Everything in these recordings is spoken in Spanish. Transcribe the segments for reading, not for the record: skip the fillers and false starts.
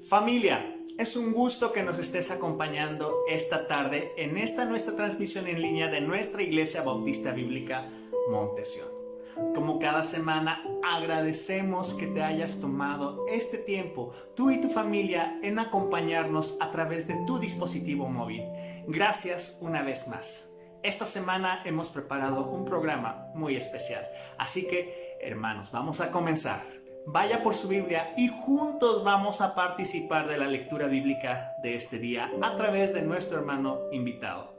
Familia, es un gusto que nos estés acompañando esta tarde en esta nuestra transmisión en línea de nuestra Iglesia Bautista Bíblica Monte Sión. Como cada semana, agradecemos que te hayas tomado este tiempo, tú y tu familia, en acompañarnos a través de tu dispositivo móvil. Gracias una vez más. Esta semana hemos preparado un programa muy especial, así que, hermanos, vamos a comenzar. Vaya por su Biblia y juntos vamos a participar de la lectura bíblica de este día a través de nuestro hermano invitado.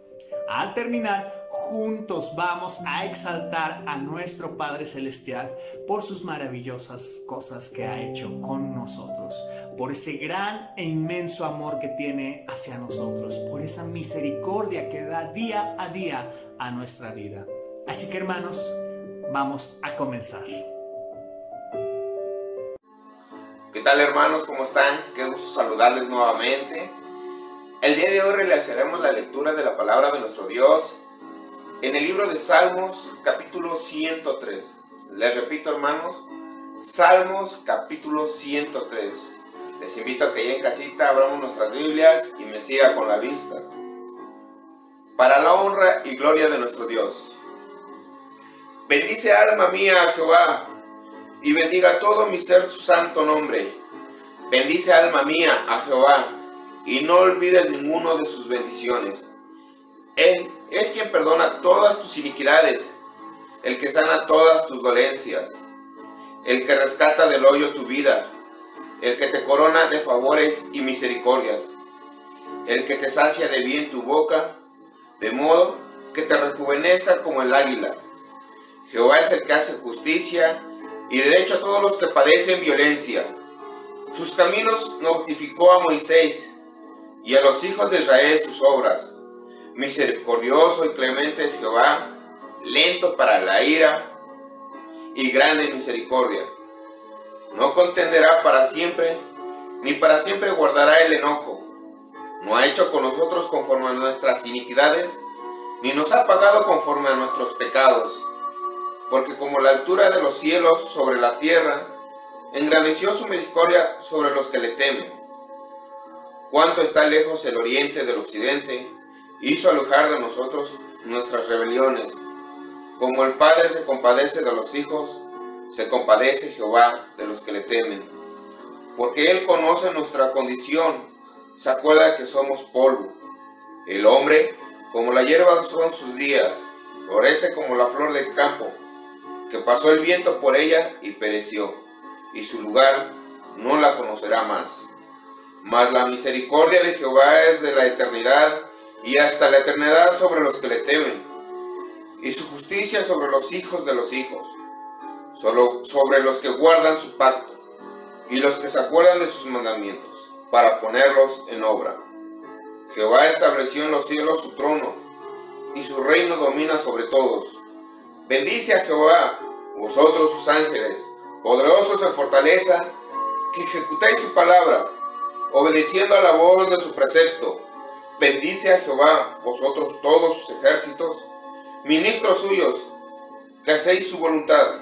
Al terminar, juntos vamos a exaltar a nuestro Padre Celestial por sus maravillosas cosas que ha hecho con nosotros, por ese gran e inmenso amor que tiene hacia nosotros, por esa misericordia que da día a día a nuestra vida. Así que, hermanos, vamos a comenzar. ¿Qué tal, hermanos? ¿Cómo están? Qué gusto saludarles nuevamente. El día de hoy realizaremos la lectura de la palabra de nuestro Dios en el libro de Salmos, capítulo 103. Les repito, hermanos, Salmos, capítulo 103. Les invito a que ya en casita abramos nuestras Biblias y me siga con la vista. Para la honra y gloria de nuestro Dios. Bendice, alma mía, a Jehová, y bendiga todo mi ser su santo nombre. Bendice, alma mía, a Jehová, y no olvides ninguno de sus bendiciones. Él es quien perdona todas tus iniquidades, el que sana todas tus dolencias, el que rescata del hoyo tu vida, el que te corona de favores y misericordias, el que te sacia de bien tu boca, de modo que te rejuvenezca como el águila. Jehová es el que hace justicia y derecho a todos los que padecen violencia. Sus caminos notificó a Moisés, y a los hijos de Israel sus obras. Misericordioso y clemente es Jehová, lento para la ira, y grande en misericordia. No contenderá para siempre, ni para siempre guardará el enojo. No ha hecho con nosotros conforme a nuestras iniquidades, ni nos ha pagado conforme a nuestros pecados. Porque como la altura de los cielos sobre la tierra, engrandeció su misericordia sobre los que le temen. Cuánto está lejos el oriente del occidente, hizo alojar de nosotros nuestras rebeliones. Como el Padre se compadece de los hijos, se compadece Jehová de los que le temen. Porque Él conoce nuestra condición, se acuerda que somos polvo. El hombre, como la hierba son sus días, florece como la flor del campo, que pasó el viento por ella y pereció, y su lugar no la conocerá más. Mas la misericordia de Jehová es de la eternidad, y hasta la eternidad sobre los que le temen, y su justicia sobre los hijos de los hijos, solo sobre los que guardan su pacto, y los que se acuerdan de sus mandamientos, para ponerlos en obra. Jehová estableció en los cielos su trono, y su reino domina sobre todos. Bendice a Jehová, vosotros sus ángeles, poderosos en fortaleza, que ejecutáis su palabra, obedeciendo a la voz de su precepto. Bendice a Jehová, vosotros todos sus ejércitos, ministros suyos, que hacéis su voluntad.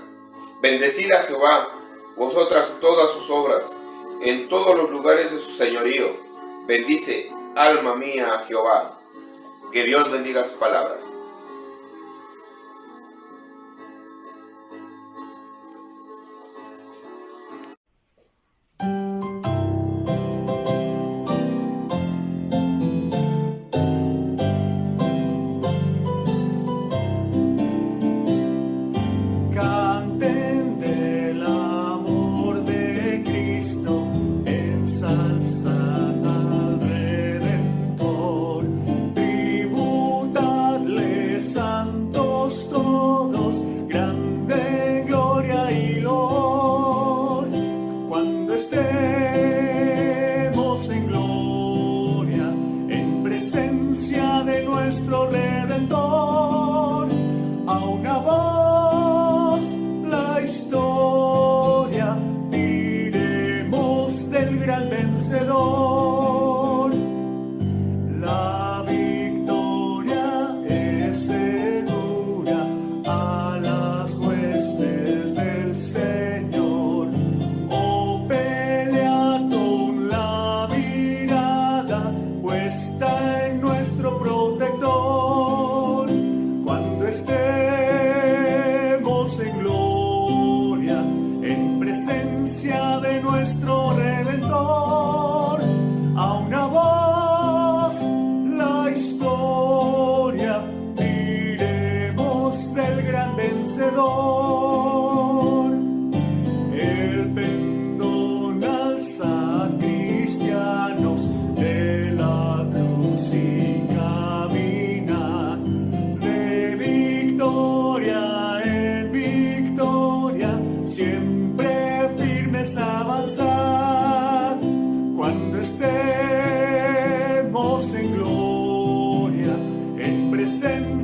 Bendecid a Jehová, vosotras todas sus obras, en todos los lugares de su señorío. Bendice, alma mía, a Jehová. Que Dios bendiga su palabra. Ensalzad al Redentor, tributadle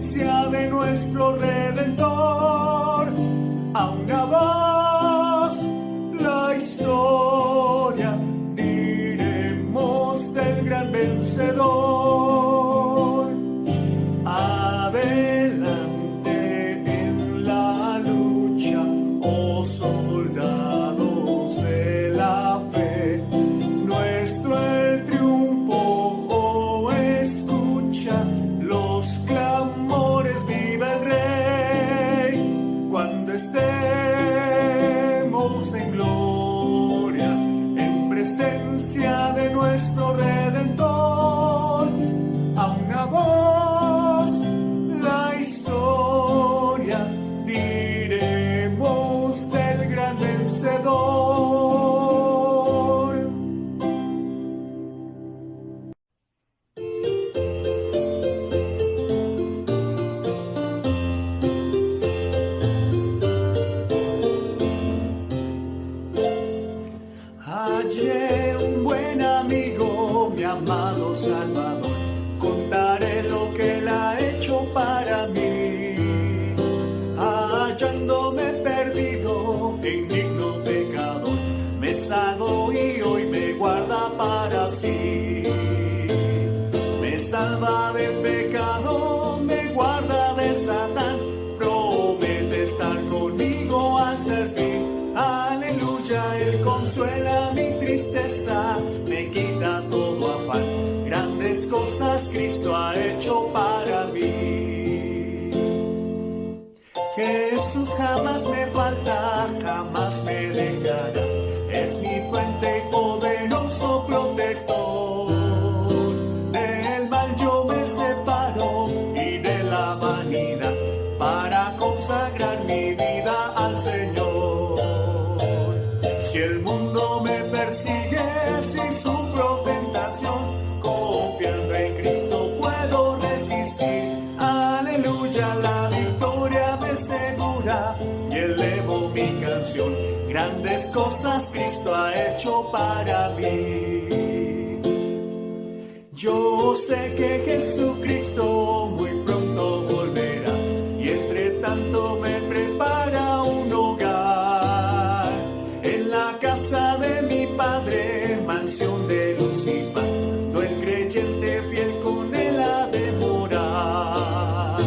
presencia de nuestro Redentor. A una voz la historia diremos del gran vencedor. Adelante en la lucha, oh soldados de la fe, nuestro el triunfo, oh escucha los clamores, viva el Rey. Cuando estemos en gloria, en presencia de nuestro Redentor, a una voz la historia diremos del gran vencedor. Hallé un buen amigo, mi amado Salvador, contaré lo que él ha hecho para mí. Hallándome perdido, indigno pecador, me salvó y hoy me guarda para sí. Me salva del pecado, me guarda de Satán, promete estar conmigo hasta el fin. Aleluya, Él consuela mi tristeza, me quita todo afán. Grandes cosas Cristo ha hecho para mí. Jesús jamás me falta, jamás me dejará. Es mi fuente y poderoso protector. Del mal yo me separo y de la vanidad para consagrar mi vida al Señor. Si el mundo me persigue, si sufro tentación, confiando en Cristo puedo resistir. Aleluya, la victoria me segura y elevo mi canción. Grandes cosas Cristo ha hecho para mí. Yo sé que Jesucristo muy pronto volverá y entre tanto me prepara un hogar. En la casa de mi Padre, mansión de luz y paz, el creyente fiel con él ha de morar.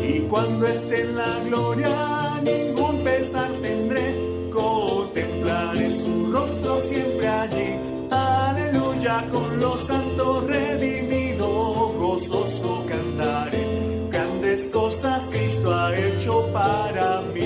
Y cuando esté en la gloria, ningún pesar tendré, contemplaré su rostro siempre allí. Aleluya, con los santos redimidos, gozoso cantaré. Grandes cosas Cristo ha hecho para mí.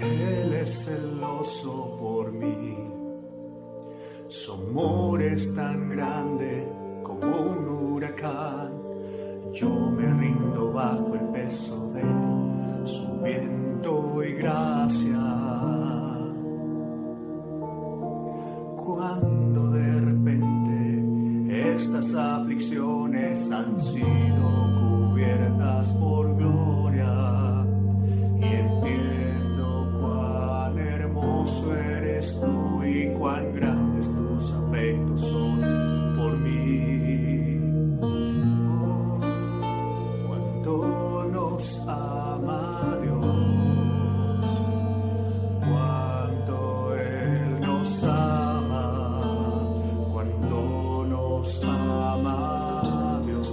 Él es celoso por mí, su amor es tan grande como un huracán. Yo me rindo bajo el peso de su viento y gracia. Cuando de repente estas aflicciones han sido cubiertas por gloria y entiendo cuán hermoso eres tú y cuán grandes tus afectos son por mí. Oh, cuánto nos ama Dios, cuánto Él nos ama, cuánto nos ama Dios.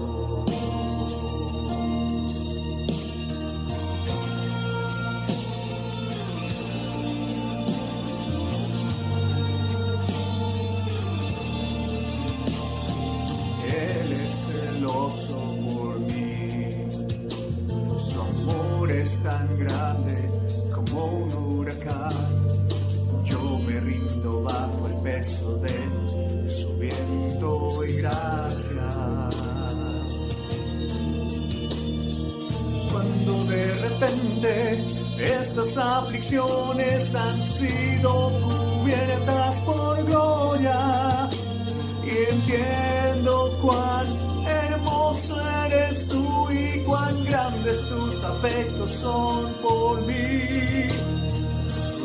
Él es celoso por mí, su amor es tan grande como un huracán. Yo me rindo bajo el peso de su viento y gracia. Cuando de repente estas aflicciones han sido cubiertas cubiertas por gloria, y entiendo cuán hermoso eres tú y cuán grandes tus afectos son por mí.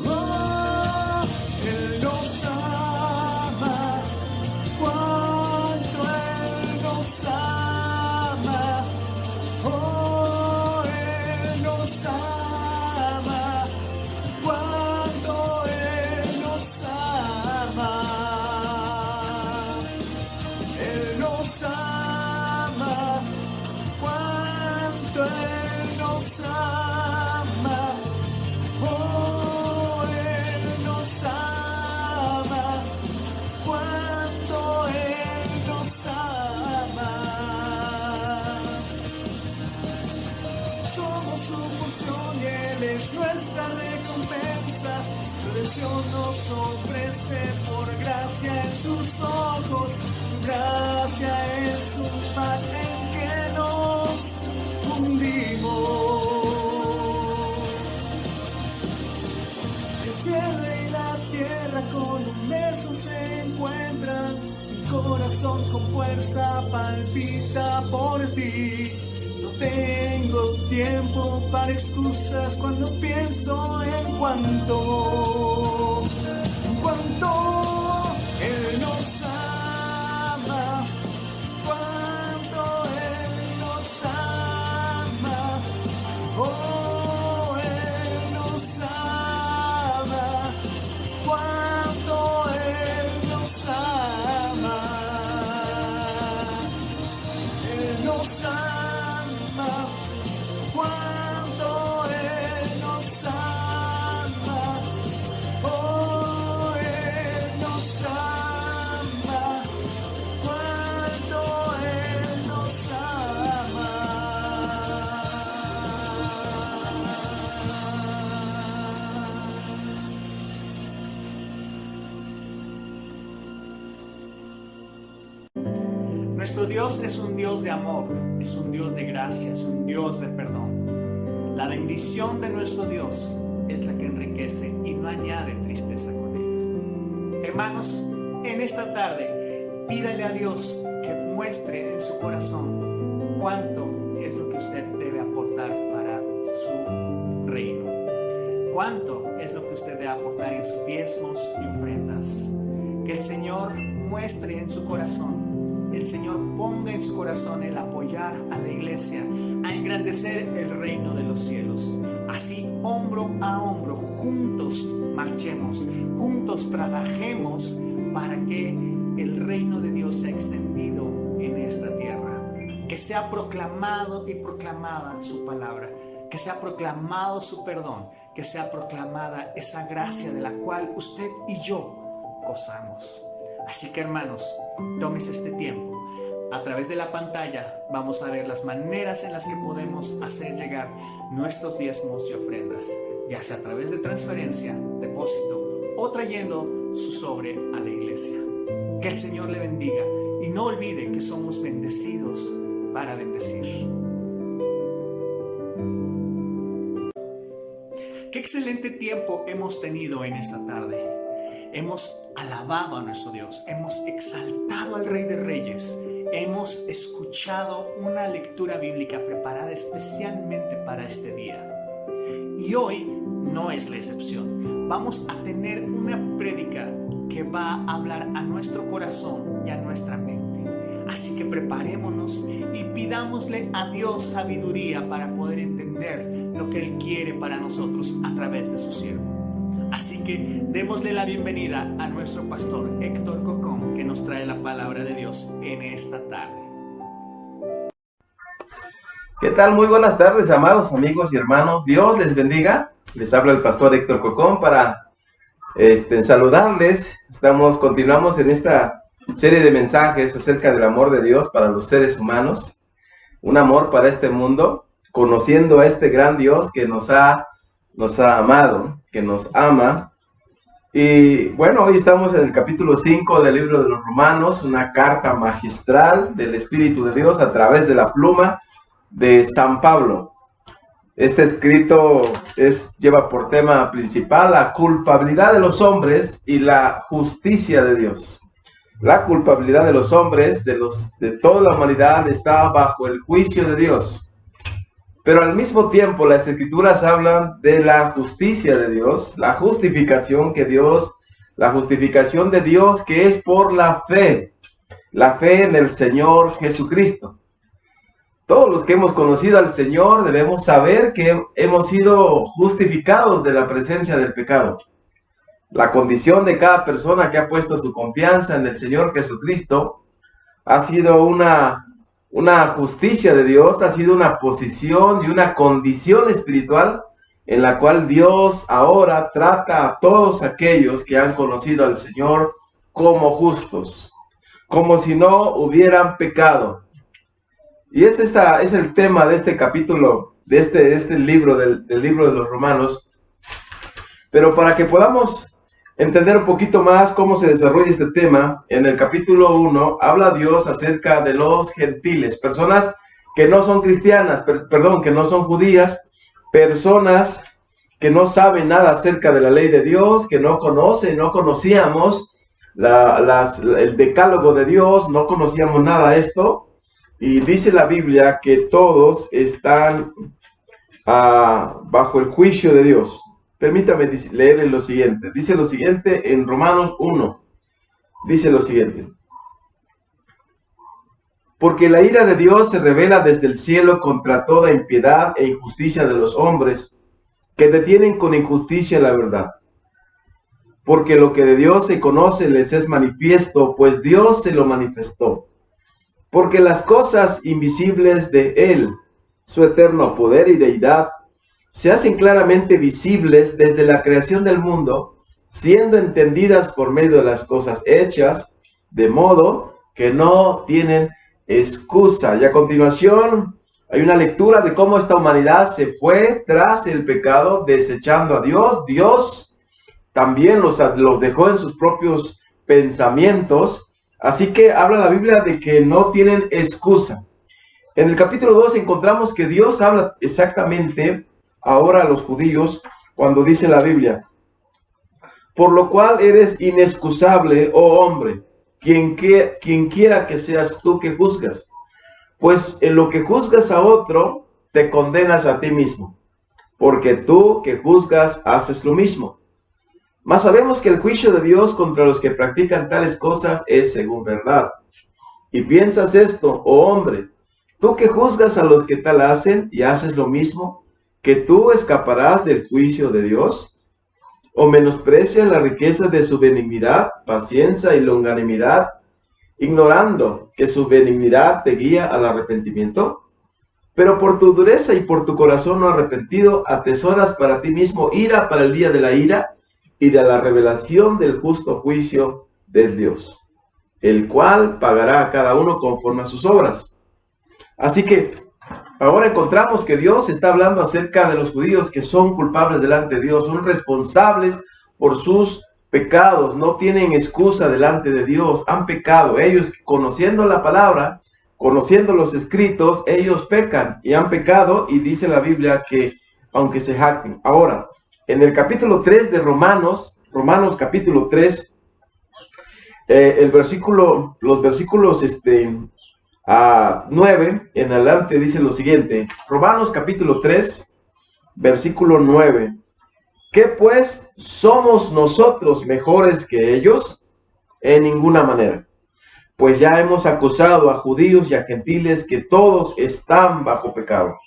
Oh, Él nos ama, cuánto Él nos ama. Oh, Él nos ama, cuánto Él nos ama. Él nos ama, cuánto Él nos ama. Oh, Él nos ama, cuánto Él nos ama. Somos su porción y Él es nuestra recompensa. Redención nos ofrece por gracia en sus ojos. Su gracia es un mar en que nos hundimos. El cielo y la tierra con un beso se encuentran. Mi corazón con fuerza palpita por ti. No tengo tiempo para excusas cuando pienso en cuánto Él nos ama, cuánto Él nos ama. Oh, Él nos ama, cuánto Él nos ama. Él nos ama, cuánto Él nos ama. Oh, Él nos ama, cuánto Él nos ama. Nuestro Dios es un Dios de amor, es un Dios de gracia, es un Dios de perdón. La bendición de nuestro Dios es la que enriquece y no añade tristeza con ellas. Hermanos, en esta tarde, pídale a Dios que muestre en su corazón cuánto es lo que usted debe aportar para su reino. Cuánto es lo que usted debe aportar en sus diezmos y ofrendas. Que el Señor muestre en su corazón, el Señor ponga en su corazón el apoyar a la iglesia, a engrandecer el reino de los cielos. Así, hombro a hombro, juntos marchemos, juntos trabajemos para que el reino de Dios sea extendido en esta tierra. Que sea proclamado y proclamada su palabra, que sea proclamado su perdón, que sea proclamada esa gracia de la cual usted y yo gozamos. Así que, hermanos, tómese este tiempo. A través de la pantalla vamos a ver las maneras en las que podemos hacer llegar nuestros diezmos y ofrendas, ya sea a través de transferencia, depósito o trayendo su sobre a la iglesia. Que el Señor le bendiga y no olvide que somos bendecidos para bendecir. Qué excelente tiempo hemos tenido en esta tarde. Hemos alabado a nuestro Dios, hemos exaltado al Rey de Reyes, hemos escuchado una lectura bíblica preparada especialmente para este día. Y hoy no es la excepción. Vamos a tener una prédica que va a hablar a nuestro corazón y a nuestra mente. Así que preparémonos y pidámosle a Dios sabiduría para poder entender lo que Él quiere para nosotros a través de su siervo. Así que démosle la bienvenida a nuestro pastor Héctor Cocón, que nos trae la palabra de Dios en esta tarde. ¿Qué tal? Muy buenas tardes, amados amigos y hermanos. Dios les bendiga. Les habla el pastor Héctor Cocón para saludarles. Continuamos en esta serie de mensajes acerca del amor de Dios para los seres humanos. Un amor para este mundo, conociendo a este gran Dios que nos ha amado, que nos ama. Y bueno, hoy estamos en el capítulo 5 del libro de los Romanos, una carta magistral del Espíritu de Dios a través de la pluma de San Pablo. Este escrito lleva por tema principal la culpabilidad de los hombres y la justicia de Dios. La culpabilidad de los hombres, de toda la humanidad, está bajo el juicio de Dios. Pero al mismo tiempo las Escrituras hablan de la justicia de Dios, la justificación de Dios que es por la fe en el Señor Jesucristo. Todos los que hemos conocido al Señor debemos saber que hemos sido justificados de la presencia del pecado. La condición de cada persona que ha puesto su confianza en el Señor Jesucristo ha sido una justicia de Dios, ha sido una posición y una condición espiritual en la cual Dios ahora trata a todos aquellos que han conocido al Señor como justos, como si no hubieran pecado. Y es el tema de este capítulo, de este libro, del libro de los Romanos. Pero para que podamos entender un poquito más cómo se desarrolla este tema, en el capítulo 1 habla Dios acerca de los gentiles, personas que no son cristianas, que no son judías, personas que no saben nada acerca de la ley de Dios, que no conocíamos el decálogo de Dios, no conocíamos nada de esto. Y dice la Biblia que todos están bajo el juicio de Dios. Permítame leer lo siguiente. Dice lo siguiente en Romanos 1. Dice lo siguiente. Porque la ira de Dios se revela desde el cielo contra toda impiedad e injusticia de los hombres, que detienen con injusticia la verdad. Porque lo que de Dios se conoce les es manifiesto, pues Dios se lo manifestó. Porque las cosas invisibles de Él, su eterno poder y deidad, se hacen claramente visibles desde la creación del mundo, siendo entendidas por medio de las cosas hechas, de modo que no tienen excusa. Y a continuación hay una lectura de cómo esta humanidad se fue tras el pecado, desechando a Dios. Dios también los dejó en sus propios pensamientos. Así que habla la Biblia de que no tienen excusa. En el capítulo 2 encontramos que Dios habla exactamente ahora a los judíos cuando dice la Biblia: por lo cual eres inexcusable, oh hombre, quien quiera que seas tú que juzgas. Pues en lo que juzgas a otro, te condenas a ti mismo, porque tú que juzgas haces lo mismo. Mas sabemos que el juicio de Dios contra los que practican tales cosas es según verdad. Y piensas esto, oh hombre, tú que juzgas a los que tal hacen y haces lo mismo, ¿que tú escaparás del juicio de Dios? ¿O menosprecias la riqueza de su benignidad, paciencia y longanimidad, ignorando que su benignidad te guía al arrepentimiento? Pero por tu dureza y por tu corazón no arrepentido, atesoras para ti mismo ira para el día de la ira y de la revelación del justo juicio de Dios, el cual pagará a cada uno conforme a sus obras. Así que ahora encontramos que Dios está hablando acerca de los judíos que son culpables delante de Dios, son responsables por sus pecados, no tienen excusa delante de Dios, han pecado. Ellos, conociendo la palabra, conociendo los escritos, ellos pecan y han pecado, y dice la Biblia que aunque se jacten. Ahora, en el capítulo 3 de Romanos capítulo 3, los versículos 9 en adelante dice lo siguiente. Romanos capítulo 3, versículo 9. ¿Qué pues somos nosotros mejores que ellos? En ninguna manera. Pues ya hemos acusado a judíos y a gentiles que todos están bajo pecado.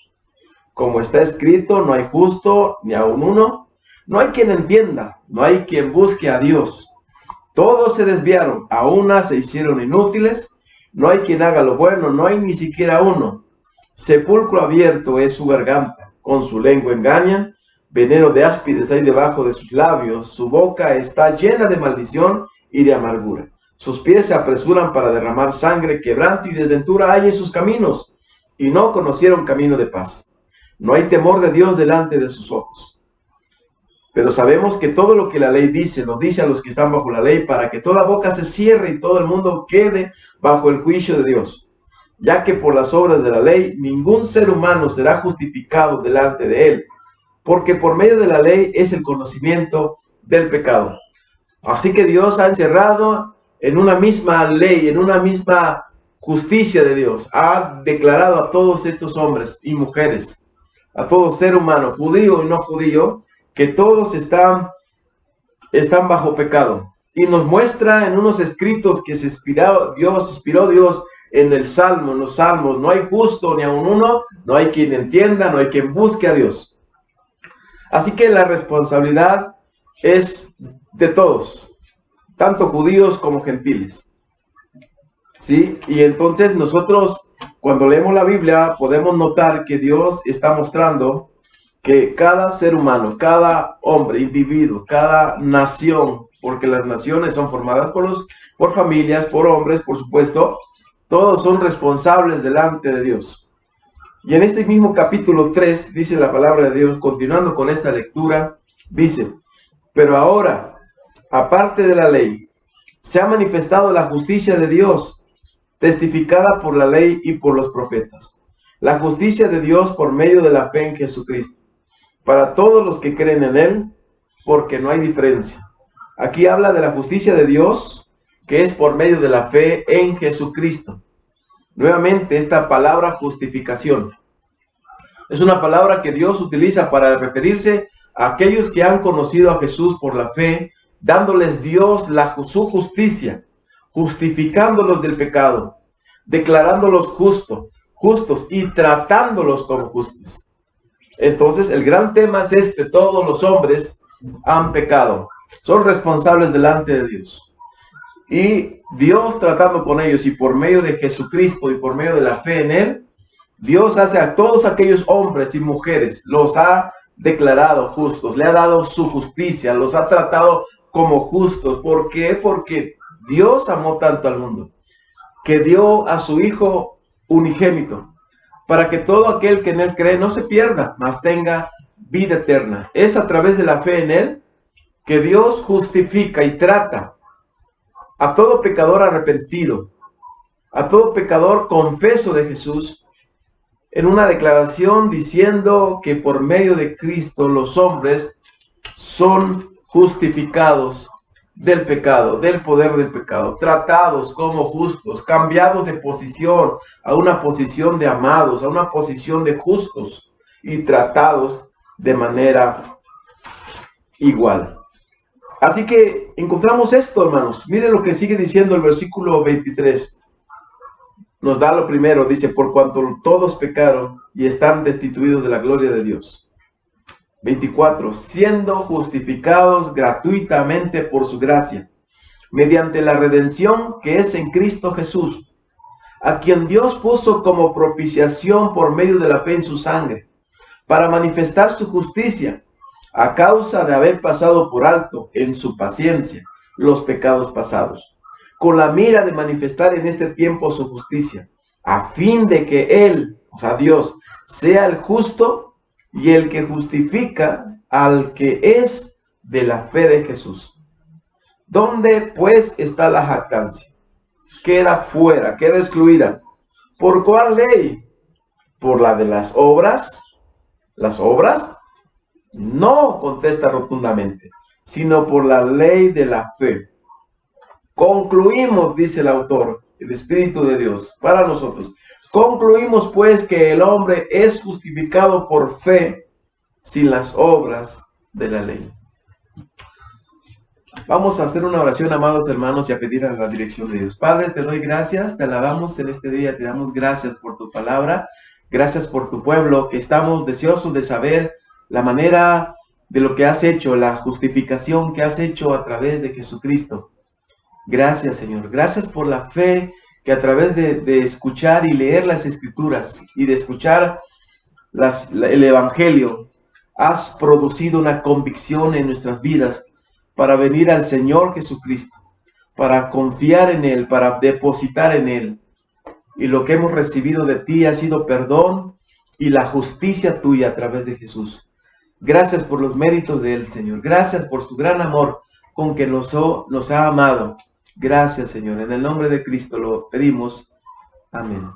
Como está escrito, no hay justo ni aun uno. No hay quien entienda, no hay quien busque a Dios. Todos se desviaron, a una se hicieron inútiles. No hay quien haga lo bueno, no hay ni siquiera uno. Sepulcro abierto es su garganta, con su lengua engañan. Veneno de áspides hay debajo de sus labios. Su boca está llena de maldición y de amargura. Sus pies se apresuran para derramar sangre. Quebranto y desventura hay en sus caminos, y no conocieron camino de paz. No hay temor de Dios delante de sus ojos. Pero sabemos que todo lo que la ley dice, lo dice a los que están bajo la ley, para que toda boca se cierre y todo el mundo quede bajo el juicio de Dios. ya que por las obras de la ley ningún ser humano será justificado delante de él, porque por medio de la ley es el conocimiento del pecado. Así que Dios ha encerrado en una misma ley, en una misma justicia de Dios, ha declarado a todos estos hombres y mujeres, a todo ser humano, judío y no judío, que todos están bajo pecado. Y nos muestra en unos escritos que se inspiró Dios en el Salmo, en los Salmos: no hay justo ni aun uno, no hay quien entienda, no hay quien busque a Dios. Así que la responsabilidad es de todos, tanto judíos como gentiles. ¿Sí? Y entonces nosotros, cuando leemos la Biblia, podemos notar que Dios está mostrando que cada ser humano, cada hombre, individuo, cada nación, porque las naciones son formadas por familias, por hombres, por supuesto, todos son responsables delante de Dios. Y en este mismo capítulo 3, dice la palabra de Dios, continuando con esta lectura, dice: pero ahora, aparte de la ley, se ha manifestado la justicia de Dios, testificada por la ley y por los profetas. La justicia de Dios por medio de la fe en Jesucristo, para todos los que creen en Él, porque no hay diferencia. Aquí habla de la justicia de Dios, que es por medio de la fe en Jesucristo. Nuevamente, esta palabra justificación es una palabra que Dios utiliza para referirse a aquellos que han conocido a Jesús por la fe, dándoles Dios su justicia, justificándolos del pecado, declarándolos justos y tratándolos como justos. Entonces, el gran tema es este: todos los hombres han pecado, son responsables delante de Dios. Y Dios, tratando con ellos y por medio de Jesucristo y por medio de la fe en Él, Dios hace a todos aquellos hombres y mujeres, los ha declarado justos, le ha dado su justicia, los ha tratado como justos. ¿Por qué? Porque Dios amó tanto al mundo, que dio a su Hijo unigénito, para que todo aquel que en Él cree no se pierda, mas tenga vida eterna. Es a través de la fe en Él que Dios justifica y trata a todo pecador arrepentido, a todo pecador confeso de Jesús, en una declaración diciendo que por medio de Cristo los hombres son justificados del pecado, del poder del pecado, tratados como justos, cambiados de posición a una posición de amados, a una posición de justos, y tratados de manera igual. Así que encontramos esto, hermanos. Miren lo que sigue diciendo el versículo 23. Nos da lo primero, dice: por cuanto todos pecaron y están destituidos de la gloria de Dios. 24, siendo justificados gratuitamente por su gracia, mediante la redención que es en Cristo Jesús, a quien Dios puso como propiciación por medio de la fe en su sangre, para manifestar su justicia, a causa de haber pasado por alto en su paciencia los pecados pasados, con la mira de manifestar en este tiempo su justicia, a fin de que Él, o sea Dios, sea el justo y el que justifica al que es de la fe de Jesús. ¿Dónde pues está la jactancia? Queda fuera, queda excluida. ¿Por cuál ley? ¿Por la de las obras? ¿Las obras? No, contesta rotundamente, sino por la ley de la fe. Concluimos, dice el autor, el Espíritu de Dios, para nosotros. Concluimos pues que el hombre es justificado por fe sin las obras de la ley. Vamos a hacer una oración, amados hermanos, y a pedir a la dirección de Dios. Padre, te doy gracias, te alabamos en este día, te damos gracias por tu palabra, gracias por tu pueblo, que estamos deseosos de saber la manera de lo que has hecho, la justificación que has hecho a través de Jesucristo. Gracias, Señor. Gracias por la fe que a través de escuchar y leer las Escrituras y de escuchar el Evangelio, has producido una convicción en nuestras vidas para venir al Señor Jesucristo, para confiar en Él, para depositar en Él. Y lo que hemos recibido de ti ha sido perdón y la justicia tuya a través de Jesús. Gracias por los méritos de Él, Señor. Gracias por su gran amor con que nos ha amado. Gracias, Señor. En el nombre de Cristo lo pedimos. Amén.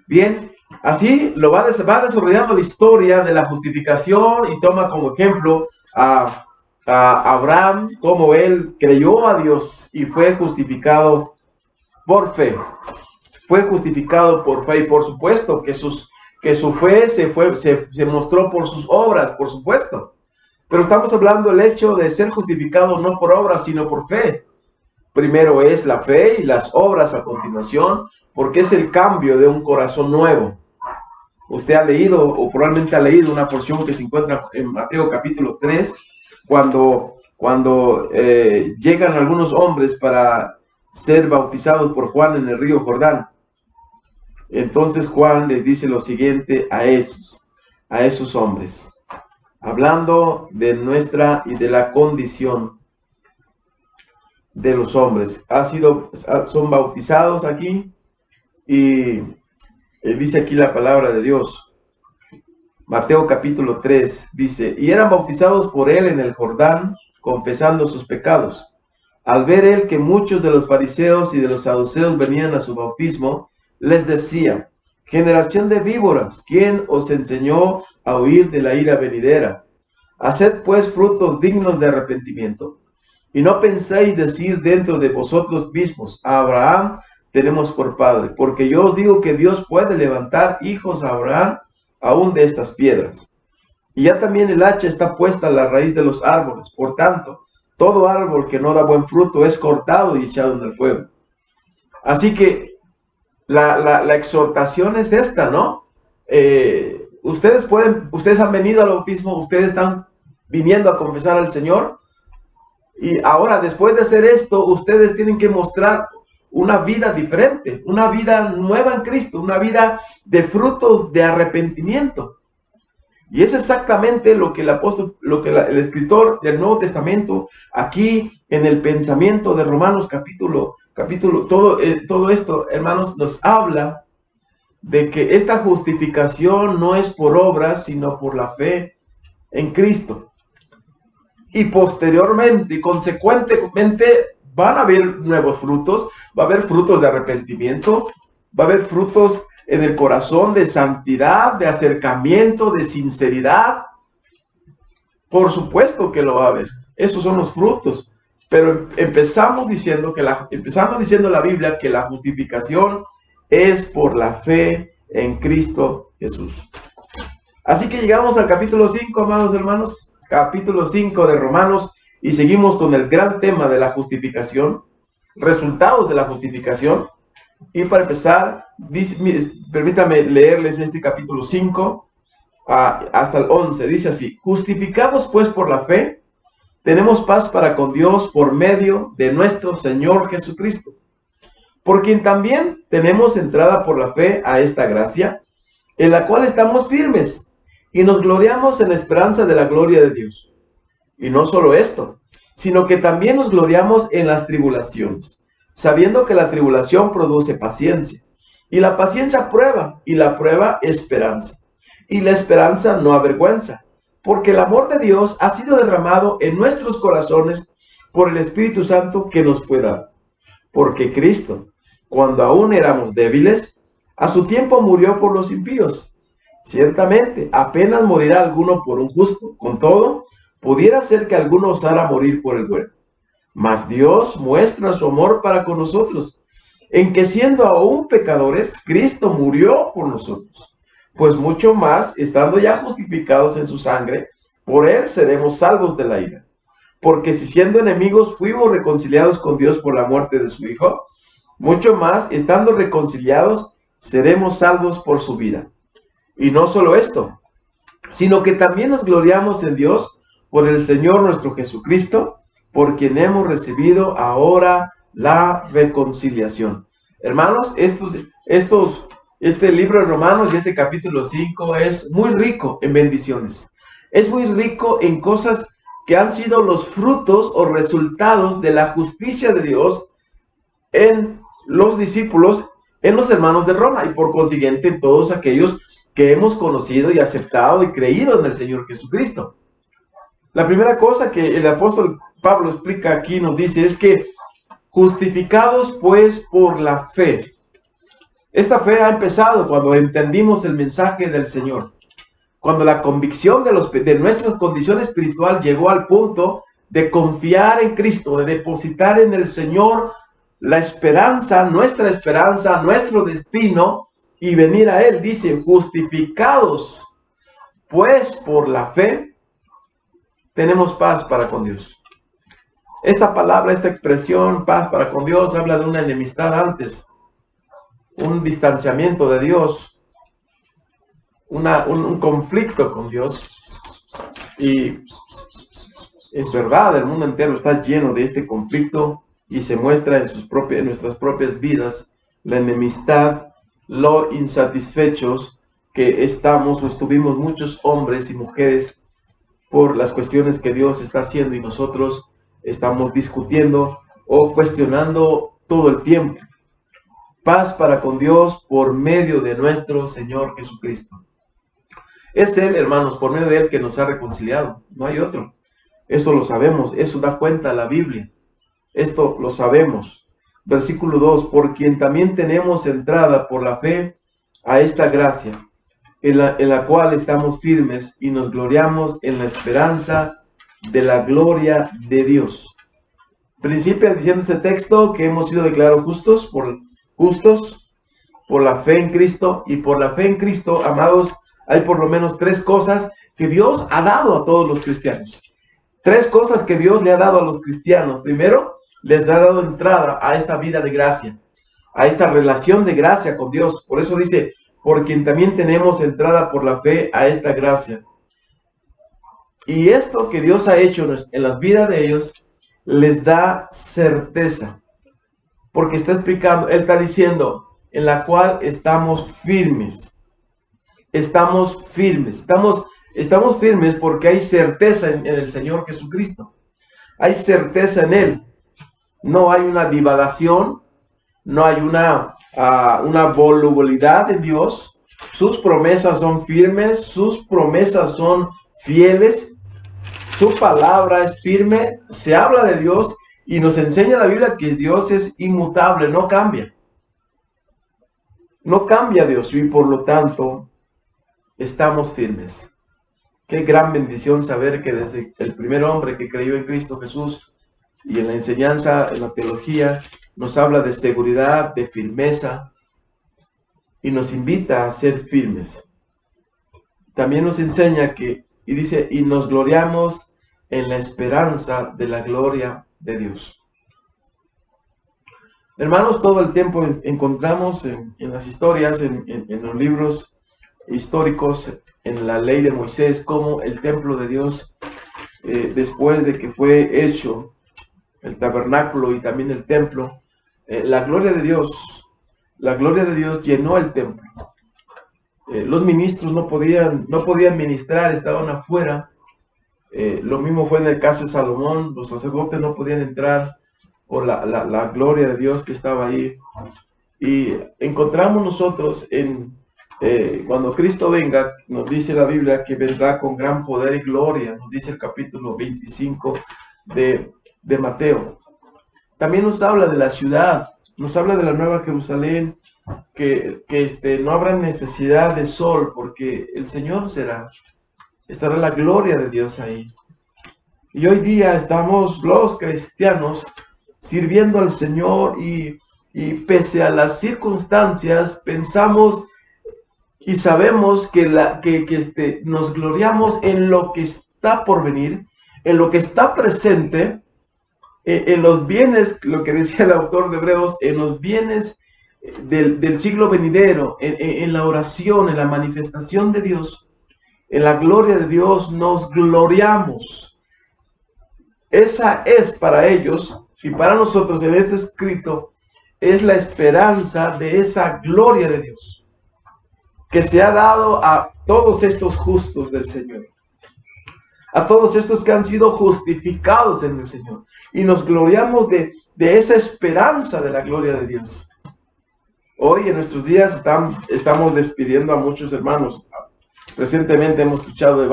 Bien, así va desarrollando la historia de la justificación y toma como ejemplo a Abraham, como él creyó a Dios y fue justificado por fe. Fue justificado por fe, y por supuesto que su fe se mostró por sus obras, por supuesto. Pero estamos hablando del hecho de ser justificado no por obras, sino por fe. Primero es la fe y las obras a continuación, porque es el cambio de un corazón nuevo. Usted ha leído, o probablemente ha leído una porción que se encuentra en Mateo capítulo 3, cuando llegan algunos hombres para ser bautizados por Juan en el río Jordán. Entonces Juan les dice lo siguiente a esos hombres, hablando de nuestra y de la condición de los hombres. Son bautizados aquí y dice aquí la palabra de Dios. Mateo capítulo 3 dice, y eran bautizados por él en el Jordán, confesando sus pecados. Al ver él que muchos de los fariseos y de los saduceos venían a su bautismo, les decía, generación de víboras, ¿quién os enseñó a huir de la ira venidera? Haced pues frutos dignos de arrepentimiento. Y no penséis decir dentro de vosotros mismos, a Abraham tenemos por padre, porque yo os digo que Dios puede levantar hijos a Abraham aún de estas piedras. Y ya también el hacha está puesta a la raíz de los árboles. Por tanto, todo árbol que no da buen fruto es cortado y echado en el fuego. Así que la exhortación es esta, ¿no? Ustedes han venido al bautismo, ustedes están viniendo a confesar al Señor. Y ahora, después de hacer esto, ustedes tienen que mostrar una vida diferente, una vida nueva en Cristo, una vida de frutos de arrepentimiento. Y es exactamente lo que el escritor del Nuevo Testamento, aquí en el pensamiento de Romanos capítulo, todo esto, hermanos, nos habla de que esta justificación no es por obras, sino por la fe en Cristo. Y posteriormente, consecuentemente, van a haber nuevos frutos, va a haber frutos de arrepentimiento, va a haber frutos en el corazón de santidad, de acercamiento, de sinceridad. Por supuesto que lo va a haber. Esos son los frutos. Pero empezando diciendo la Biblia que la justificación es por la fe en Cristo Jesús. Así que llegamos al capítulo 5, amados hermanos. Capítulo 5 de Romanos, y seguimos con el gran tema de la justificación, resultados de la justificación. Y para empezar, permítame leerles este capítulo 5 hasta el 11. Dice así: justificados pues por la fe, tenemos paz para con Dios por medio de nuestro Señor Jesucristo, por quien también tenemos entrada por la fe a esta gracia, en la cual estamos firmes, y nos gloriamos en la esperanza de la gloria de Dios. Y no solo esto, sino que también nos gloriamos en las tribulaciones, sabiendo que la tribulación produce paciencia, y la paciencia prueba, y la prueba esperanza, y la esperanza no avergüenza, porque el amor de Dios ha sido derramado en nuestros corazones por el Espíritu Santo que nos fue dado. Porque Cristo, cuando aún éramos débiles, a su tiempo murió por los impíos. Ciertamente, apenas morirá alguno por un justo. Con todo, pudiera ser que alguno osara morir por el bueno. Mas Dios muestra su amor para con nosotros, en que siendo aún pecadores, Cristo murió por nosotros. Pues mucho más, estando ya justificados en su sangre, por él seremos salvos de la ira. Porque si siendo enemigos fuimos reconciliados con Dios por la muerte de su Hijo, mucho más, estando reconciliados, seremos salvos por su vida. Y no solo esto, sino que también nos gloriamos en Dios por el Señor nuestro Jesucristo, por quien hemos recibido ahora la reconciliación. Hermanos, este libro de Romanos y este capítulo 5 es muy rico en bendiciones. Es muy rico en cosas que han sido los frutos o resultados de la justicia de Dios en los discípulos, en los hermanos de Roma, y por consiguiente en todos aquellos que hemos conocido y aceptado y creído en el Señor Jesucristo. La primera cosa que el apóstol Pablo explica aquí, nos dice, es que justificados pues por la fe. Esta fe ha empezado cuando entendimos el mensaje del Señor. Cuando la convicción de nuestra condición espiritual llegó al punto de confiar en Cristo, de depositar en el Señor la esperanza, nuestro destino, y venir a Él. Dice, justificados pues por la fe, tenemos paz para con Dios. Esta palabra, esta expresión, paz para con Dios, habla de una enemistad antes, un distanciamiento de Dios, un conflicto con Dios. Y es verdad, el mundo entero está lleno de este conflicto y se muestra en nuestras propias vidas la enemistad, lo insatisfechos que estamos o estuvimos muchos hombres y mujeres por las cuestiones que Dios está haciendo y nosotros estamos discutiendo o cuestionando todo el tiempo. Paz para con Dios por medio de nuestro Señor Jesucristo. Es Él, hermanos, por medio de Él que nos ha reconciliado. No hay otro. Eso lo sabemos. Eso da cuenta la Biblia. Esto lo sabemos. Versículo 2. Por quien también tenemos entrada por la fe a esta gracia, en la cual estamos firmes y nos gloriamos en la esperanza de la gloria de Dios. Principia diciendo este texto que hemos sido declarados justos por la fe en Cristo, y por la fe en Cristo, amados, hay por lo menos 3 cosas que Dios ha dado a todos los cristianos. 3 cosas que Dios le ha dado a los cristianos. Primero, les ha dado entrada a esta vida de gracia, a esta relación de gracia con Dios. Por eso dice, por quien también tenemos entrada por la fe a esta gracia. Y esto que Dios ha hecho en las vidas de ellos, les da certeza. Porque está explicando, Él está diciendo, en la cual estamos firmes. Estamos firmes porque hay certeza en el Señor Jesucristo. Hay certeza en Él. No hay una divagación, no hay una volubilidad en Dios. Sus promesas son firmes, sus promesas son fieles, su palabra es firme. Se habla de Dios y nos enseña la Biblia que Dios es inmutable, no cambia. No cambia Dios, y por lo tanto estamos firmes. Qué gran bendición saber que desde el primer hombre que creyó en Cristo Jesús, y en la enseñanza, en la teología, nos habla de seguridad, de firmeza, y nos invita a ser firmes. También nos enseña y dice, y nos gloriamos en la esperanza de la gloria de Dios. Hermanos, todo el tiempo encontramos en las historias, en los libros históricos, en la ley de Moisés, como el templo de Dios, después de que fue hecho el tabernáculo y también el templo, la gloria de Dios llenó el templo. Los ministros no podían ministrar, estaban afuera. Lo mismo fue en el caso de Salomón. Los sacerdotes no podían entrar por la gloria de Dios que estaba ahí. Y encontramos nosotros cuando Cristo venga, nos dice la Biblia que vendrá con gran poder y gloria, nos dice el capítulo 25 de Mateo. También nos habla de la ciudad, nos habla de la Nueva Jerusalén, que no habrá necesidad de sol, porque el Señor estará la gloria de Dios ahí. Y hoy día estamos los cristianos sirviendo al Señor y pese a las circunstancias pensamos y sabemos que nos gloriamos en lo que está por venir, en lo que está presente, en los bienes, lo que decía el autor de Hebreos, en los bienes del siglo venidero, en la oración, en la manifestación de Dios, en la gloria de Dios nos gloriamos. Esa es para ellos y para nosotros en este escrito, es la esperanza de esa gloria de Dios que se ha dado a todos estos justos del Señor, a todos estos que han sido justificados en el Señor, y nos gloriamos de esa esperanza de la gloria de Dios. Hoy en nuestros días estamos despidiendo a muchos hermanos. Recientemente hemos escuchado de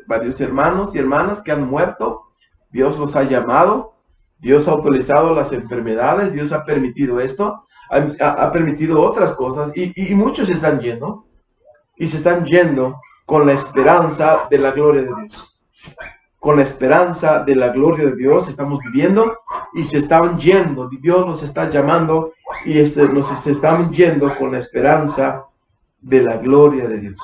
varios hermanos y hermanas que han muerto. Dios los ha llamado Dios ha autorizado las enfermedades, Dios ha permitido esto, ha permitido otras cosas, y muchos se están yendo, y se están yendo con la esperanza de la gloria de Dios. Con la esperanza de la gloria de Dios estamos viviendo, y se están yendo, Dios nos está llamando, y se están yendo con la esperanza de la gloria de Dios.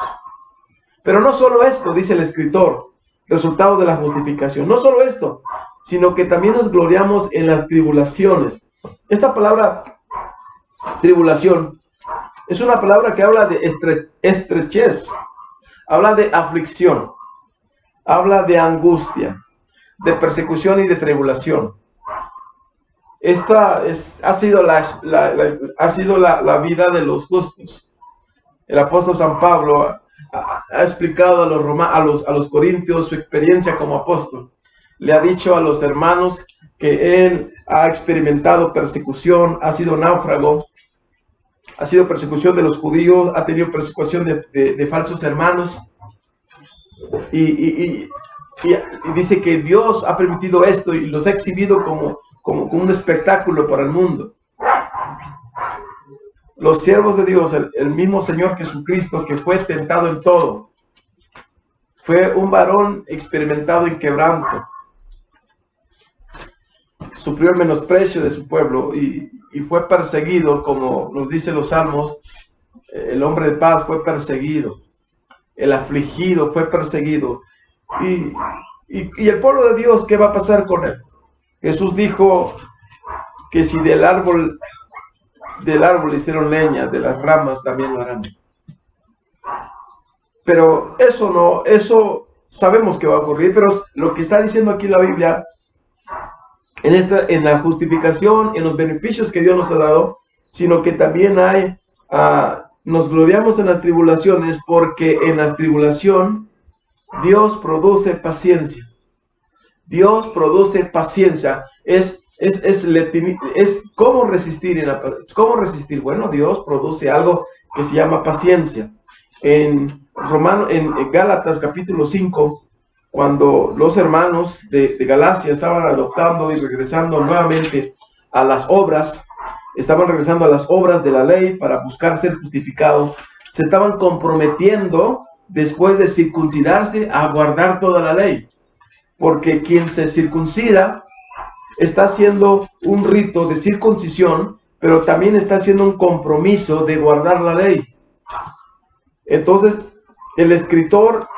Pero no solo esto, dice el escritor, resultado de la justificación, no solo esto, sino que también nos gloriamos en las tribulaciones. Esta palabra tribulación es una palabra que habla de estrechez, habla de aflicción, habla de angustia, de persecución y de tribulación. Esta ha sido la vida de los justos. El apóstol San Pablo ha explicado a los corintios su experiencia como apóstol. Le ha dicho a los hermanos que él ha experimentado persecución, ha sido náufrago, ha sido persecución de los judíos, ha tenido persecución de falsos hermanos. Y dice que Dios ha permitido esto y los ha exhibido como un espectáculo para el mundo. Los siervos de Dios, el mismo Señor Jesucristo, que fue tentado en todo, fue un varón experimentado en quebranto, sufrió el menosprecio de su pueblo y fue perseguido, como nos dicen los salmos. El hombre de paz fue perseguido, el afligido fue perseguido. Y el pueblo de Dios, ¿qué va a pasar con él? Jesús dijo que si del árbol hicieron leña, de las ramas también lo harán. Pero eso sabemos que va a ocurrir, pero lo que está diciendo aquí la Biblia, en la justificación, en los beneficios que Dios nos ha dado, sino que también nos gloriamos en las tribulaciones, porque en la tribulación Dios produce paciencia. Dios produce paciencia. Es cómo resistir cómo resistir. Bueno, Dios produce algo que se llama paciencia. En Gálatas capítulo 5, cuando los hermanos de Galacia estaban adoptando y regresando nuevamente a las obras, estaban regresando a las obras de la ley para buscar ser justificados, se estaban comprometiendo después de circuncidarse a guardar toda la ley, porque quien se circuncida está haciendo un rito de circuncisión, pero también está haciendo un compromiso de guardar la ley. Entonces, el escritor,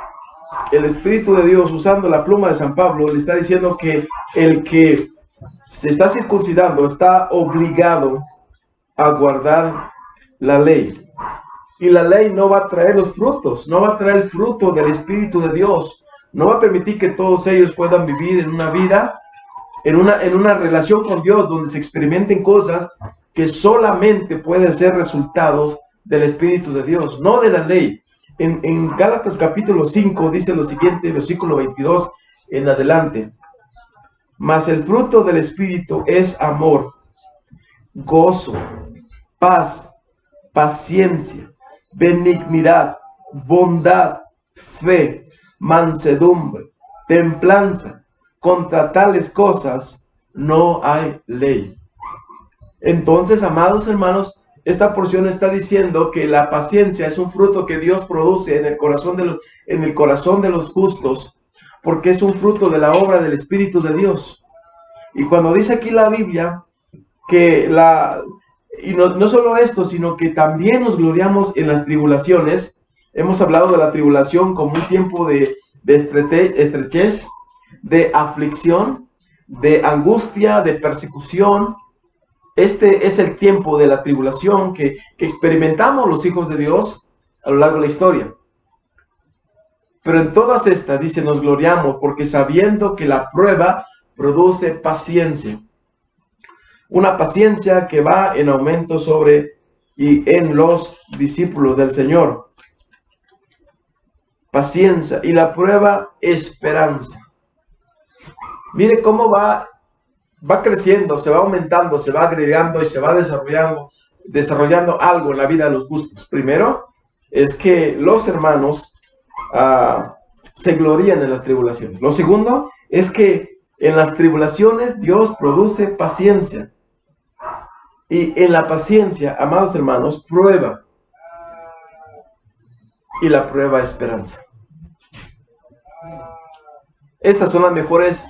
el Espíritu de Dios, usando la pluma de San Pablo, le está diciendo que el que se está circuncidando está obligado a guardar la ley. Y la ley no va a traer los frutos, no va a traer el fruto del Espíritu de Dios. No va a permitir que todos ellos puedan vivir en una vida, en una relación con Dios, donde se experimenten cosas que solamente pueden ser resultados del Espíritu de Dios, no de la ley. En Gálatas capítulo 5 dice lo siguiente, versículo 22 en adelante: mas el fruto del Espíritu es amor, gozo, paz, paciencia, benignidad, bondad, fe, mansedumbre, templanza. Contra tales cosas no hay ley. Entonces, amados hermanos, esta porción está diciendo que la paciencia es un fruto que Dios produce en el corazón de los justos, porque es un fruto de la obra del Espíritu de Dios. Y cuando dice aquí la Biblia que no solo esto, sino que también nos gloriamos en las tribulaciones. Hemos hablado de la tribulación como un tiempo de estrechez, de aflicción, de angustia, de persecución. Este es el tiempo de la tribulación que experimentamos los hijos de Dios a lo largo de la historia. Pero en todas estas, dice, nos gloriamos porque sabiendo que la prueba produce paciencia. Una paciencia que va en aumento en los discípulos del Señor. Paciencia. Y la prueba, esperanza. Mire cómo va creciendo, se va aumentando, se va agregando y se va desarrollando algo en la vida de los justos. Primero, es que los hermanos se glorían en las tribulaciones. Lo segundo es que En las tribulaciones Dios produce paciencia. Y en la paciencia, amados hermanos, prueba. Y la prueba esperanza. Estas son las mejores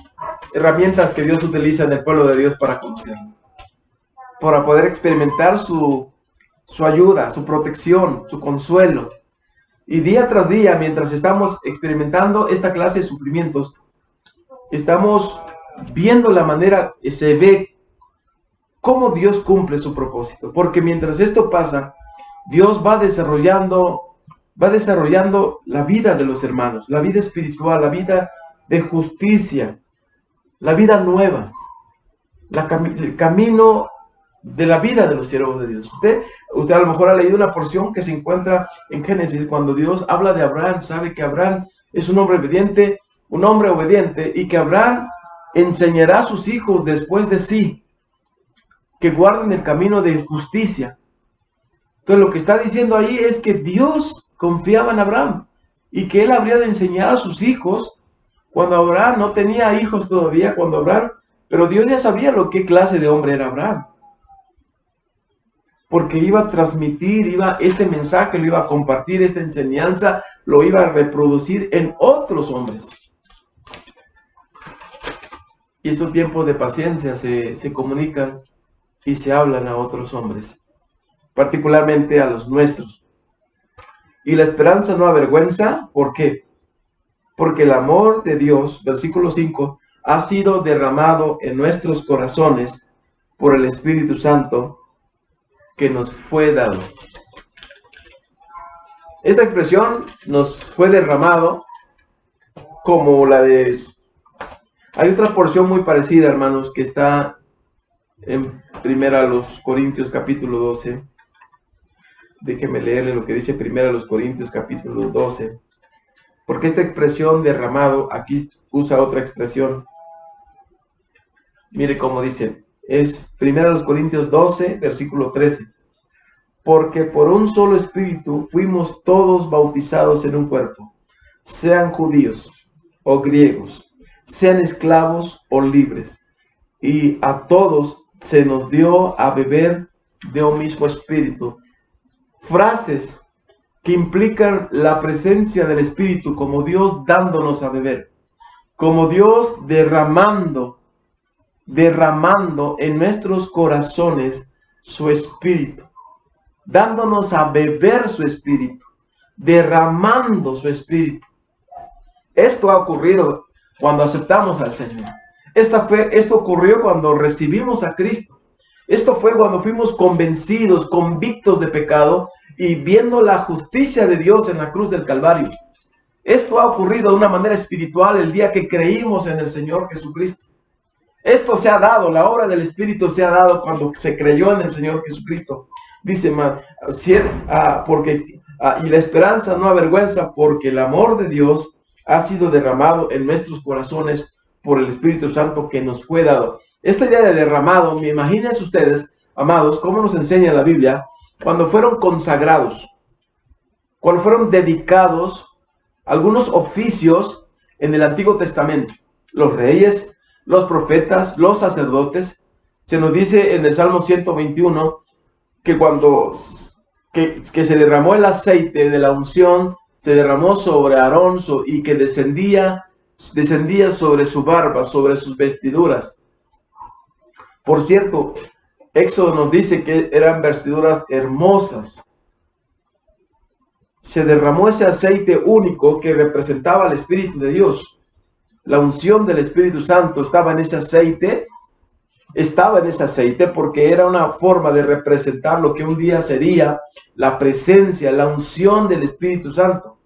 herramientas que Dios utiliza en el pueblo de Dios para conocerlo. Para poder experimentar su ayuda, su protección, su consuelo. Y día tras día, mientras estamos experimentando esta clase de sufrimientos, estamos viendo la manera, se ve cómo Dios cumple su propósito. Porque mientras esto pasa, Dios va desarrollando la vida de los hermanos, la vida espiritual, la vida de justicia, la vida nueva, el camino de la vida de los siervos de Dios. Usted a lo mejor ha leído una porción que se encuentra en Génesis, cuando Dios habla de Abraham, sabe que Abraham es un hombre obediente, y que Abraham enseñará a sus hijos después de sí que guarden el camino de justicia. Entonces lo que está diciendo ahí es que Dios confiaba en Abraham y que él habría de enseñar a sus hijos cuando Abraham no tenía hijos todavía, pero Dios ya sabía qué clase de hombre era Abraham. Porque iba a transmitir, este mensaje lo iba a compartir, esta enseñanza lo iba a reproducir en otros hombres. Y estos tiempos de paciencia se comunican y se hablan a otros hombres, particularmente a los nuestros. Y la esperanza no avergüenza, ¿por qué? Porque el amor de Dios, versículo 5, ha sido derramado en nuestros corazones por el Espíritu Santo que nos fue dado. Esta expresión nos fue derramado como la de... Hay otra porción muy parecida, hermanos, que está en 1 Corintios capítulo 12. Déjenme leerle lo que dice 1 Corintios capítulo 12. Porque esta expresión derramado, aquí usa otra expresión. Mire cómo dice. Es 1 Corintios 12, versículo 13. Porque por un solo espíritu fuimos todos bautizados en un cuerpo, sean judíos o griegos, sean esclavos o libres, y a todos se nos dio a beber de un mismo espíritu. Frases que implican la presencia del Espíritu, como Dios dándonos a beber, como Dios derramando en nuestros corazones su Espíritu, dándonos a beber su Espíritu, derramando su Espíritu. Esto ha ocurrido cuando aceptamos al Señor. Esto ocurrió cuando recibimos a Cristo. Esto fue cuando fuimos convencidos, convictos de pecado y viendo la justicia de Dios en la cruz del Calvario. Esto ha ocurrido de una manera espiritual el día que creímos en el Señor Jesucristo. Esto se ha dado, la obra del Espíritu se ha dado cuando se creyó en el Señor Jesucristo. Dice, y la esperanza no avergüenza, porque el amor de Dios ha sido derramado en nuestros corazones por el Espíritu Santo que nos fue dado. Esta idea de derramado, imagínense ustedes, amados, cómo nos enseña la Biblia, cuando fueron consagrados, cuando fueron dedicados algunos oficios en el Antiguo Testamento, los reyes, los profetas, los sacerdotes. Se nos dice en el Salmo 121 que cuando que se derramó el aceite de la unción, se derramó sobre Aarón y que descendía sobre su barba, sobre sus vestiduras. Por cierto, Éxodo nos dice que eran vestiduras hermosas. Se derramó ese aceite único que representaba al Espíritu de Dios. La unción del Espíritu Santo estaba en ese aceite porque era una forma de representar lo que un día sería la presencia, la unción del Espíritu Santo.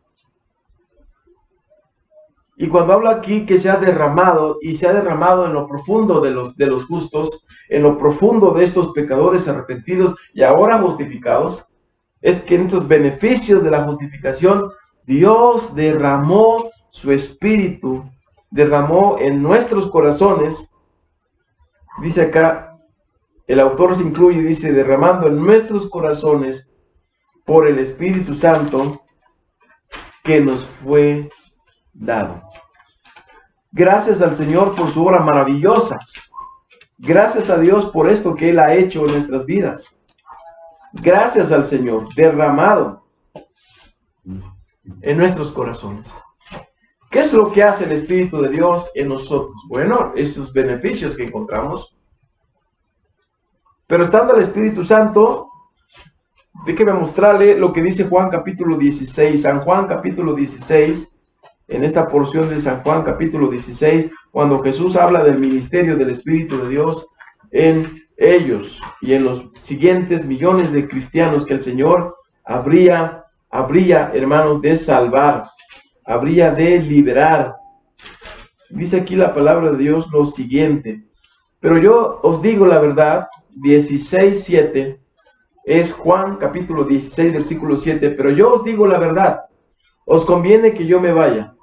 Y cuando habla aquí que se ha derramado, y se ha derramado en lo profundo de los justos, en lo profundo de estos pecadores arrepentidos y ahora justificados, es que en estos beneficios de la justificación, Dios derramó su Espíritu, derramó en nuestros corazones. Dice acá, el autor se incluye, dice, derramando en nuestros corazones por el Espíritu Santo que nos fue dado. Gracias al Señor por su obra maravillosa. Gracias a Dios por esto que Él ha hecho en nuestras vidas. Gracias al Señor derramado en nuestros corazones. ¿Qué es lo que hace el Espíritu de Dios en nosotros? Bueno, esos beneficios que encontramos. Pero estando el Espíritu Santo, déjeme mostrarle lo que dice Juan capítulo 16. San Juan capítulo 16, en esta porción de San Juan capítulo 16, cuando Jesús habla del ministerio del Espíritu de Dios en ellos y en los siguientes millones de cristianos que el Señor habría, hermanos, de salvar, habría de liberar. Dice aquí la palabra de Dios lo siguiente: pero yo os digo la verdad, 16:7, es Juan capítulo 16, versículo 7, pero yo os digo la verdad, os conviene que yo me vaya,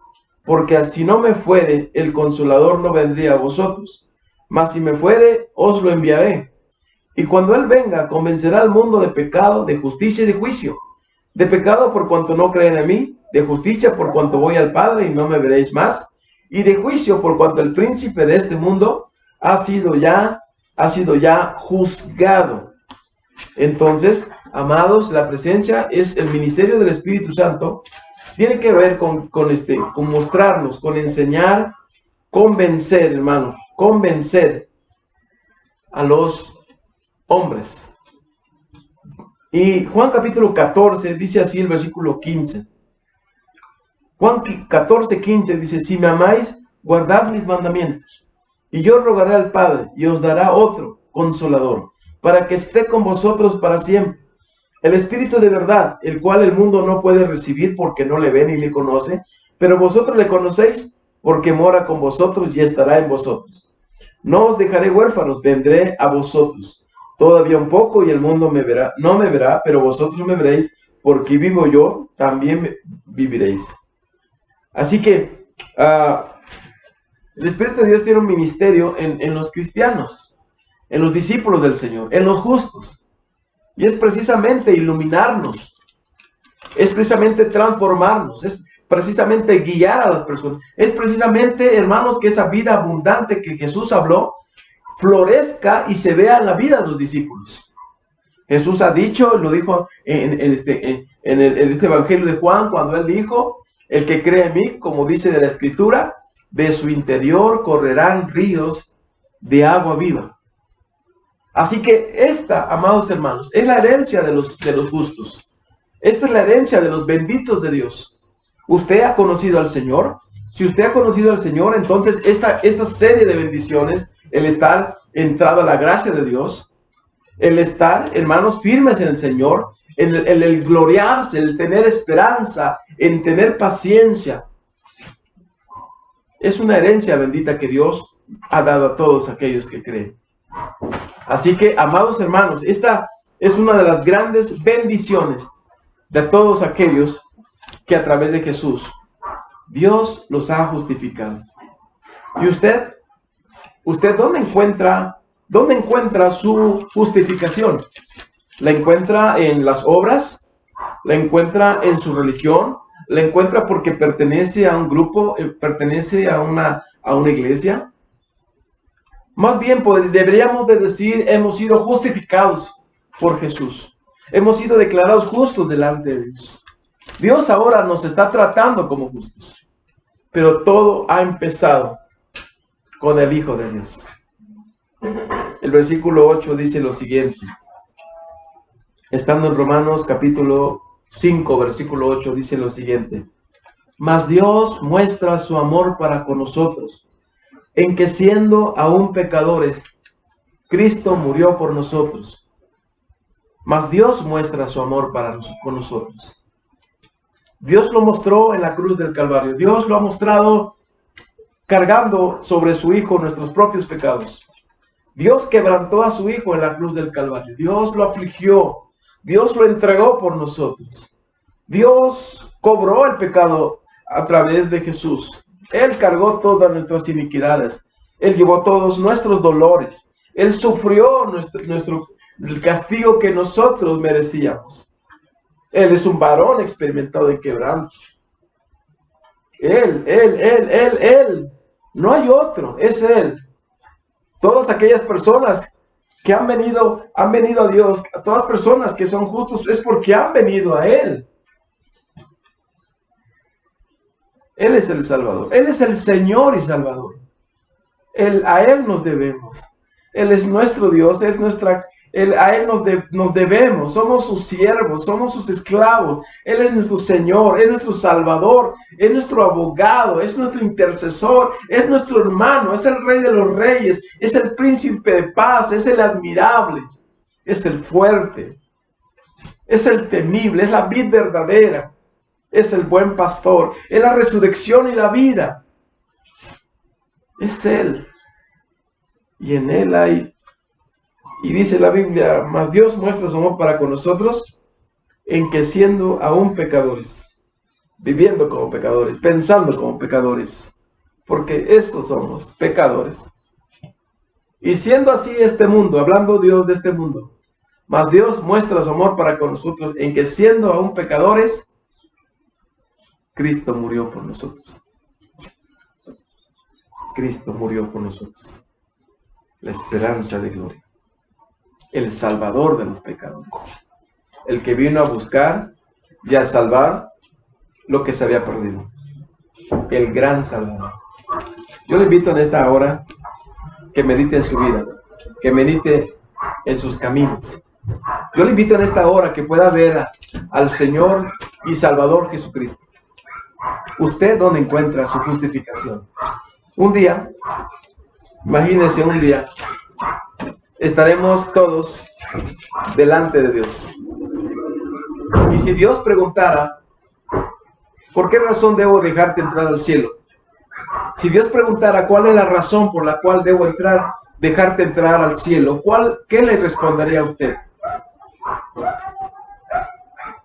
porque si no me fuere, el Consolador no vendría a vosotros, mas si me fuere, os lo enviaré. Y cuando Él venga, convencerá al mundo de pecado, de justicia y de juicio. De pecado por cuanto no creen en mí, de justicia por cuanto voy al Padre y no me veréis más, y de juicio por cuanto el príncipe de este mundo ha sido ya juzgado. Entonces, amados, la presencia es el ministerio del Espíritu Santo. Tiene que ver con mostrarnos, con enseñar, convencer, hermanos, convencer a los hombres. Y Juan capítulo 14 dice así el versículo 15. Juan 14:15 dice: si me amáis, guardad mis mandamientos. Y yo rogaré al Padre, y os dará otro Consolador, para que esté con vosotros para siempre. El Espíritu de verdad, el cual el mundo no puede recibir porque no le ve ni le conoce, pero vosotros le conocéis, porque mora con vosotros y estará en vosotros. No os dejaré huérfanos, vendré a vosotros. Todavía un poco y el mundo no me verá, pero vosotros me veréis, porque vivo yo, también viviréis. Así que el Espíritu de Dios tiene un ministerio en los cristianos, en los discípulos del Señor, en los justos. Y es precisamente iluminarnos, es precisamente transformarnos, es precisamente guiar a las personas. Es precisamente, hermanos, que esa vida abundante que Jesús habló, florezca y se vea en la vida de los discípulos. Jesús ha dicho, lo dijo en este Evangelio de Juan, cuando Él dijo: el que cree en mí, como dice de la Escritura, de su interior correrán ríos de agua viva. Así que esta, amados hermanos, es la herencia de los justos. Esta es la herencia de los benditos de Dios. ¿Usted ha conocido al Señor? Si usted ha conocido al Señor, entonces esta serie de bendiciones, el estar entrado a la gracia de Dios, el estar, hermanos, firmes en el Señor, el gloriarse, el tener esperanza, en tener paciencia, es una herencia bendita que Dios ha dado a todos aquellos que creen. Así que, amados hermanos, esta es una de las grandes bendiciones de todos aquellos que a través de Jesús Dios los ha justificado. ¿Y usted dónde encuentra su justificación? ¿La encuentra en las obras? ¿La encuentra en su religión? ¿La encuentra porque pertenece a un grupo, pertenece a una iglesia? Más bien deberíamos de decir: hemos sido justificados por Jesús. Hemos sido declarados justos delante de Dios. Dios ahora nos está tratando como justos. Pero todo ha empezado con el Hijo de Dios. El versículo 8 dice lo siguiente. Estando en Romanos capítulo 5, versículo 8, dice lo siguiente: mas Dios muestra su amor para con nosotros, en que siendo aún pecadores, Cristo murió por nosotros. Mas Dios muestra su amor con nosotros. Dios lo mostró en la cruz del Calvario. Dios lo ha mostrado cargando sobre su Hijo nuestros propios pecados. Dios quebrantó a su Hijo en la cruz del Calvario. Dios lo afligió. Dios lo entregó por nosotros. Dios cobró el pecado a través de Jesús. Él cargó todas nuestras iniquidades. Él llevó todos nuestros dolores. Él sufrió el castigo que nosotros merecíamos. Él es un varón experimentado en quebranto. Él No hay otro, es Él. Todas aquellas personas que han venido a Dios, todas personas que son justos, es porque han venido a Él. Él es el Salvador. Él es el Señor y Salvador. A Él nos debemos. Él es nuestro Dios, a Él nos debemos. Somos sus siervos, somos sus esclavos. Él es nuestro Señor, es nuestro Salvador, es nuestro abogado, es nuestro intercesor, es nuestro hermano, es el Rey de los Reyes, es el Príncipe de paz, es el admirable, es el fuerte, es el temible, es la vid verdadera. Es el buen pastor, es la resurrección y la vida. Es Él. Y en Él hay, y dice la Biblia, mas Dios muestra su amor para con nosotros, en que siendo aún pecadores, viviendo como pecadores, pensando como pecadores, porque esos somos, pecadores. Y siendo así este mundo, hablando Dios de este mundo, mas Dios muestra su amor para con nosotros, en que siendo aún pecadores, Cristo murió por nosotros. Cristo murió por nosotros. La esperanza de gloria. El Salvador de los pecadores. El que vino a buscar y a salvar lo que se había perdido. El gran Salvador. Yo le invito en esta hora que medite en su vida, que medite en sus caminos. Yo le invito en esta hora que pueda ver al Señor y Salvador Jesucristo. ¿Usted dónde encuentra su justificación? Un día, imagínese un día, estaremos todos delante de Dios. Y si Dios preguntara, ¿por qué razón debo dejarte entrar al cielo? Si Dios preguntara, ¿cuál es la razón por la cual debo dejarte entrar al cielo? ¿Qué le respondería a usted?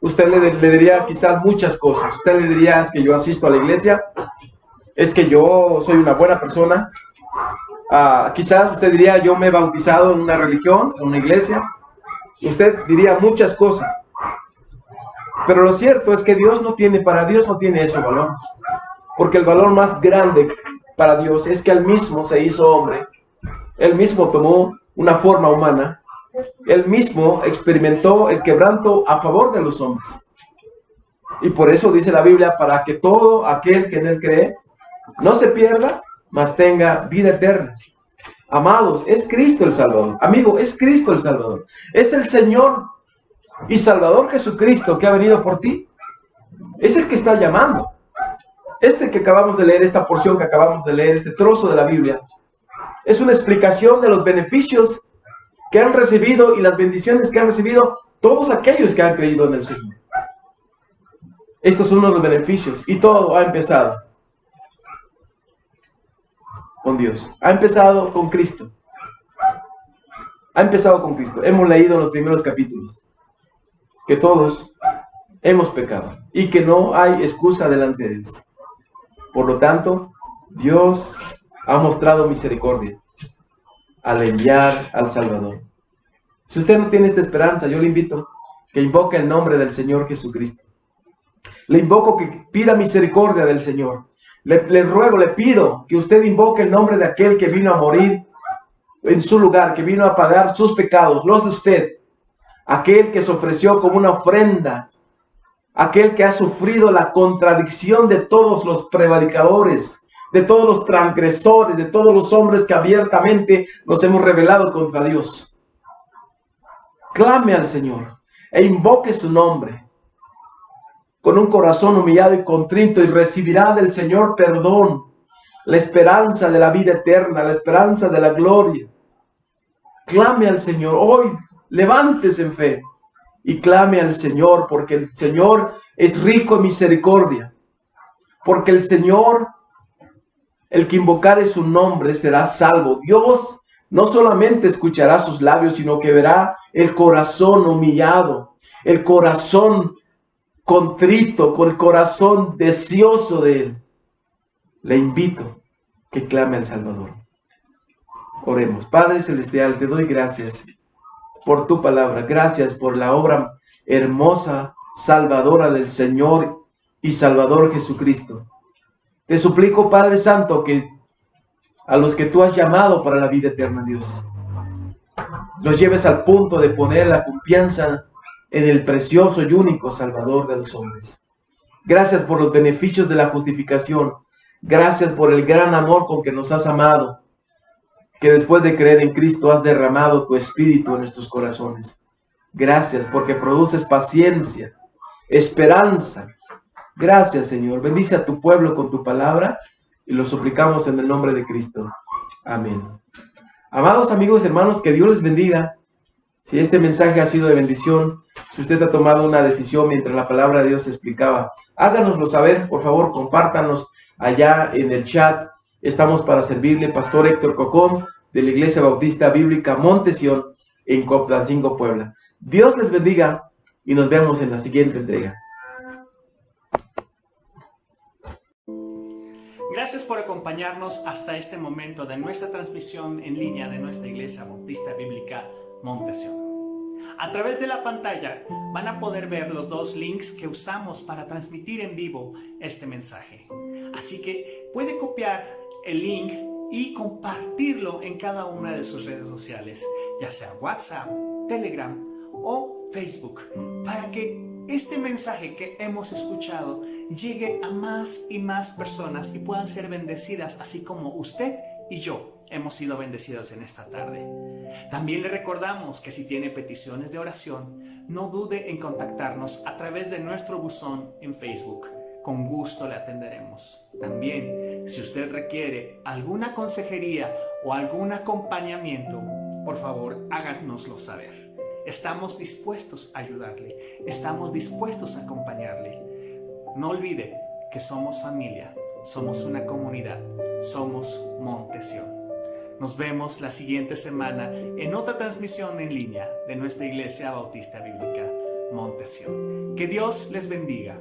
Usted le diría quizás muchas cosas. Usted le diría, es que yo asisto a la iglesia, es que yo soy una buena persona. Quizás usted diría, yo me he bautizado en una religión, en una iglesia. Usted diría muchas cosas. Pero lo cierto es que para Dios no tiene ese valor. Porque el valor más grande para Dios es que Él mismo se hizo hombre. Él mismo tomó una forma humana. Él mismo experimentó el quebranto a favor de los hombres. Y por eso dice la Biblia, para que todo aquel que en Él cree no se pierda, mas tenga vida eterna. Amados, es Cristo el Salvador. Amigo, es Cristo el Salvador. Es el Señor y Salvador Jesucristo que ha venido por ti. Es el que está llamando. Este que acabamos de leer, esta porción que acabamos de leer, este trozo de la Biblia, es una explicación de los beneficios que han recibido y las bendiciones que han recibido todos aquellos que han creído en el Señor. Estos son los beneficios y todo ha empezado con Dios. Ha empezado con Cristo. Ha empezado con Cristo. Hemos leído en los primeros capítulos que todos hemos pecado y que no hay excusa delante de Dios. Por lo tanto, Dios ha mostrado misericordia al enviar al Salvador. Si usted no tiene esta esperanza, yo le invito que invoque el nombre del Señor Jesucristo. Le invoco que pida misericordia del Señor. Le ruego, le pido que usted invoque el nombre de aquel que vino a morir en su lugar, que vino a pagar sus pecados, los de usted. Aquel que se ofreció como una ofrenda. Aquel que ha sufrido la contradicción de todos los prevaricadores, de todos los transgresores, de todos los hombres que abiertamente nos hemos rebelado contra Dios. Clame al Señor e invoque su nombre con un corazón humillado y contrito y recibirá del Señor perdón, la esperanza de la vida eterna, la esperanza de la gloria. Clame al Señor hoy, levántese en fe y clame al Señor, porque el Señor es rico en misericordia, porque el Señor, el que invocare su nombre, será salvo. Dios no solamente escuchará sus labios, sino que verá el corazón humillado, el corazón contrito, con el corazón deseoso de Él. Le invito que clame al Salvador. Oremos. Padre Celestial, te doy gracias por tu palabra. Gracias por la obra hermosa, salvadora del Señor y Salvador Jesucristo. Te suplico, Padre Santo, que a los que tú has llamado para la vida eterna, Dios. Los lleves al punto de poner la confianza en el precioso y único Salvador de los hombres. Gracias por los beneficios de la justificación. Gracias por el gran amor con que nos has amado, que después de creer en Cristo has derramado tu Espíritu en nuestros corazones. Gracias porque produces paciencia, esperanza. Gracias, Señor. Bendice a tu pueblo con tu palabra y lo suplicamos en el nombre de Cristo. Amén. Amados amigos y hermanos, que Dios les bendiga. Si este mensaje ha sido de bendición, si usted ha tomado una decisión mientras la palabra de Dios se explicaba, háganoslo saber, por favor, compártanos allá en el chat. Estamos para servirle. Pastor Héctor Cocón, de la Iglesia Bautista Bíblica Monte Sión, en Coplancingo, Puebla. Dios les bendiga y nos vemos en la siguiente entrega. Gracias por acompañarnos hasta este momento de nuestra transmisión en línea de nuestra Iglesia Bautista Bíblica Monte Sión. A través de la pantalla van a poder ver los dos links que usamos para transmitir en vivo este mensaje. Así que puede copiar el link y compartirlo en cada una de sus redes sociales, ya sea WhatsApp, Telegram o Facebook, para que este mensaje que hemos escuchado llegue a más y más personas y puedan ser bendecidas, así como usted y yo hemos sido bendecidos en esta tarde. También le recordamos que si tiene peticiones de oración, no dude en contactarnos a través de nuestro buzón en Facebook. Con gusto le atenderemos. También, si usted requiere alguna consejería o algún acompañamiento, por favor, háganoslo saber. Estamos dispuestos a ayudarle. Estamos dispuestos a acompañarle. No olvide que somos familia, somos una comunidad, somos Monte Sión. Nos vemos la siguiente semana en otra transmisión en línea de nuestra Iglesia Bautista Bíblica Monte Sión. Que Dios les bendiga.